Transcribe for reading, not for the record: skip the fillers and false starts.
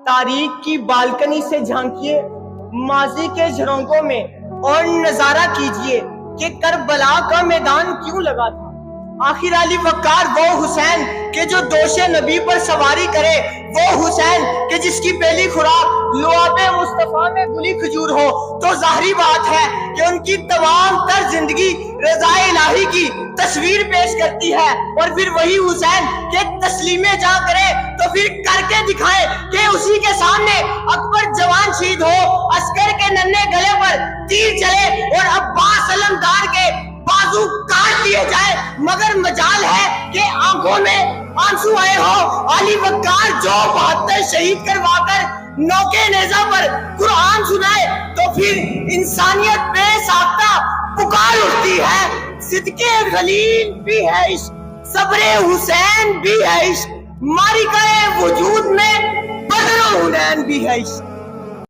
تاریخ کی بالکنی سے جھانکیے ماضی کے جھرونگوں میں اور نظارہ کیجئے کہ کربلا کا میدان کیوں لگا تھا۔ آخر علی وقار وہ حسین کہ جو دوش نبی پر سواری کرے، وہ حسین کہ جس کی پہلی خوراک لعاب مصطفیٰ میں گلی کھجور ہو، تو ظاہری بات ہے کہ ان کی تمام تر زندگی رضا الہی کی تصویر پیش کرتی ہے۔ اور پھر وہی حسین کہ تسلیم جاں کرے تو پھر کر کے دکھائے کہ اسی کے سامنے اکبر جوان شہید ہو، عسکر کے ننھے گلے پر تیر چلے اور عباس علمدار کے بازو کاٹ دیے جائے، مگر مجال ہے کہ آنکھوں میں آنسو آئے ہو۔ علی وقار جو 72 شہید کروا کر نوکے نیزہ پر قرآن سنائے تو پھر انسانیت بے ساختہ پکار اٹھتی ہے۔ صدقے خلیل بھی ہے عشق، صبر حسین بھی ہے عشق، معرکہ وجود میں بدر و حنین بھی ہے عشق۔